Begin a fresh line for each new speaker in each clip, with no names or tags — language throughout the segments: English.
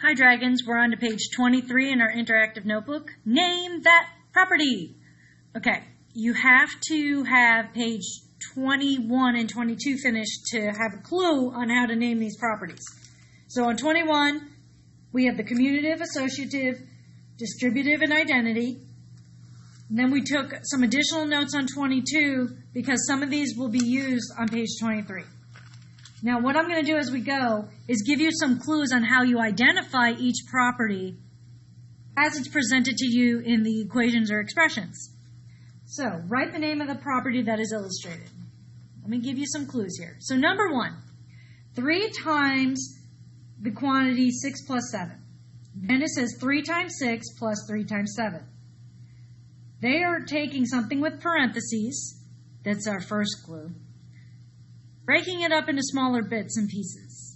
Hi Dragons, we're on to page 23 in our interactive notebook. Name that property. Okay, you have to have page 21 and 22 finished to have a clue on how to name these properties. So on 21, we have the commutative, associative, distributive, and identity. And then we took some additional notes on 22 because some of these will be used on page 23. Now what I'm going to do as we go is give you some clues on how you identify each property as it's presented to you in the equations or expressions. So write the name of the property that is illustrated. Let me give you some clues here. So number 1, 3 times the quantity 6 plus 7. Then it says 3 times 6 plus 3 times 7. They are taking something with parentheses. That's our first clue. Breaking it up into smaller bits and pieces.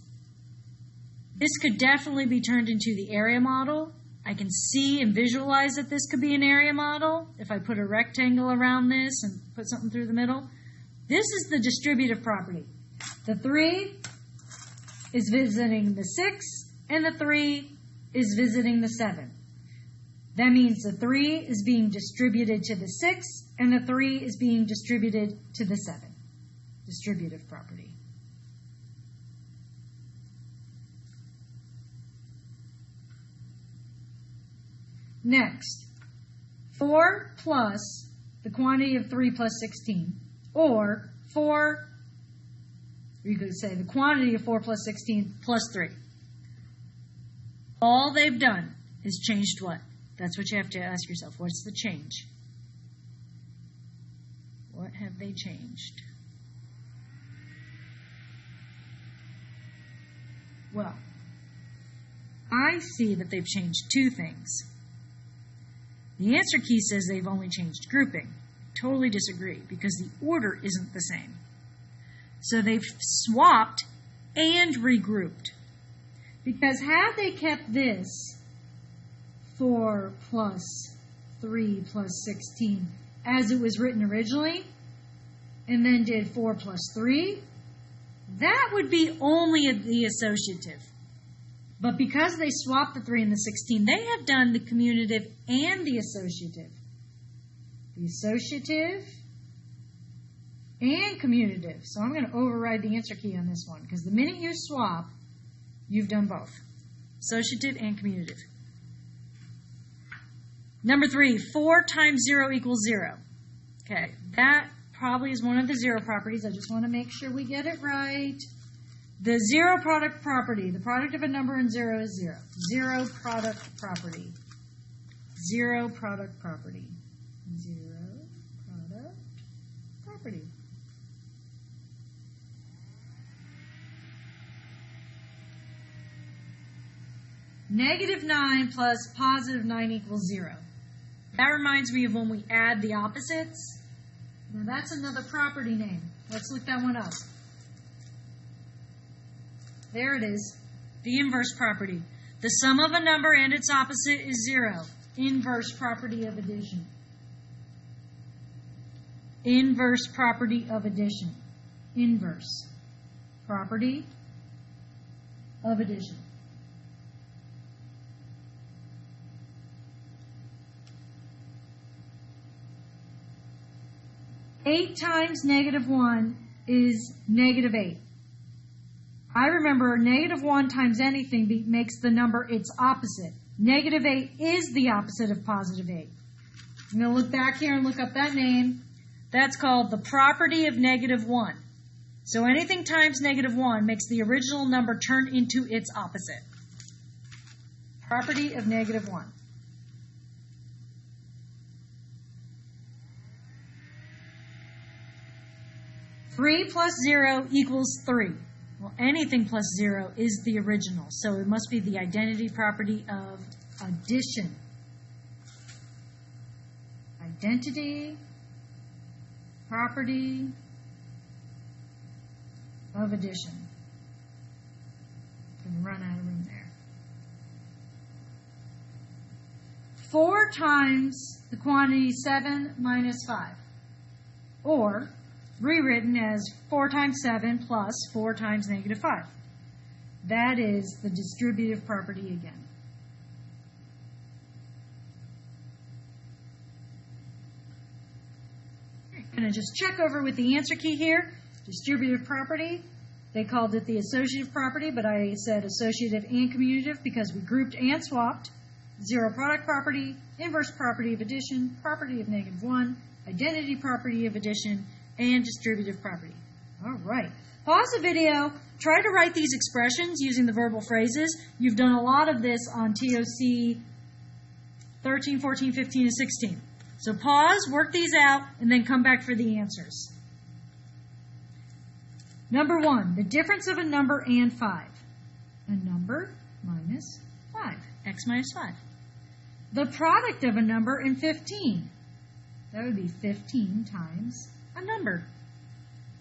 This could definitely be turned into the area model. I can see and visualize that this could be an area model if I put a rectangle around this and put something through the middle. This is the distributive property. The 3 is visiting the 6, and the 3 is visiting the 7. That means the 3 is being distributed to the 6, and the 3 is being distributed to the 7. Distributive property. Next, 4 plus the quantity of 3 plus 16, or 4, you could say the quantity of 4 plus 16 plus 3. All they've done is changed what? That's what you have to ask yourself. What's the change? What have they changed? Well, I see that they've changed 2 things. The answer key says they've only changed grouping. Totally disagree, because the order isn't the same. So they've swapped and regrouped. Because had they kept this 4 plus 3 plus 16 as it was written originally, and then did 4 plus 3, that would be only the associative. But because they swapped the 3 and the 16, they have done the commutative and the associative. The associative and commutative. So I'm going to override the answer key on this one, because the minute you swap, you've done both. Associative and commutative. Number 3, 4 times 0 equals 0. Okay, that probably is one of the 0 properties. I just want to make sure we get it right. The 0 product property, the product of a number and 0 is 0. 0 product property. 0 product property. 0 product property. Negative 9 plus positive 9 equals 0. That reminds me of when we add the opposites. Now that's another property name. Let's look that one up. There it is. The inverse property. The sum of a number and its opposite is 0. Inverse property of addition. Inverse property of addition. Inverse property of addition. Eight times negative 1 is negative 8. I remember negative 1 times anything makes the number its opposite. Negative 8 is the opposite of positive 8. I'm going to look back here and look up that name. That's called the property of negative 1. So anything times negative 1 makes the original number turn into its opposite. Property of negative 1. Three plus 0 equals 3. Well, anything plus 0 is the original, so it must be the identity property of addition. Identity property of addition. I'm going to run out of room there. 4 times the quantity 7 minus 5. Or rewritten as 4 times 7 plus 4 times negative 5. That is the distributive property again. I'm going to just check over with the answer key here. Distributive property. They called it the associative property, but I said associative and commutative because we grouped and swapped. Zero product property, inverse property of addition, property of -1, identity property of addition, and distributive property. All right. Pause the video. Try to write these expressions using the verbal phrases. You've done a lot of this on TOC 13, 14, 15, and 16. So pause, work these out, and then come back for the answers. Number 1, the difference of a number and 5. A number minus 5. X minus 5. The product of a number and 15. That would be 15 times a number.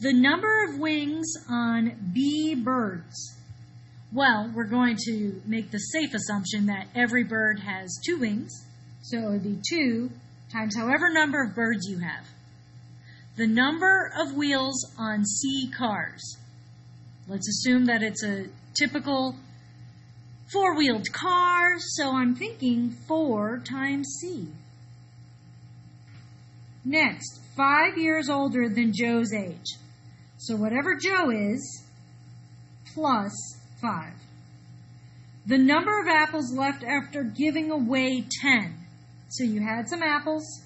The number of wings on bee birds. Well, we're going to make the safe assumption that every bird has 2 wings. So it would be 2 times however number of birds you have. The number of wheels on C cars. Let's assume that it's a typical 4-wheeled car, so I'm thinking 4 times C. Next, 5 years older than Joe's age. So whatever Joe is, plus 5. The number of apples left after giving away 10. So you had some apples,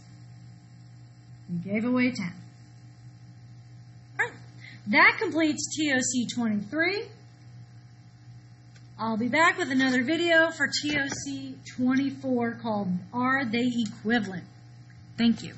you gave away 10. All right. That completes TOC 23. I'll be back with another video for TOC 24 called Are They Equivalent? Thank you.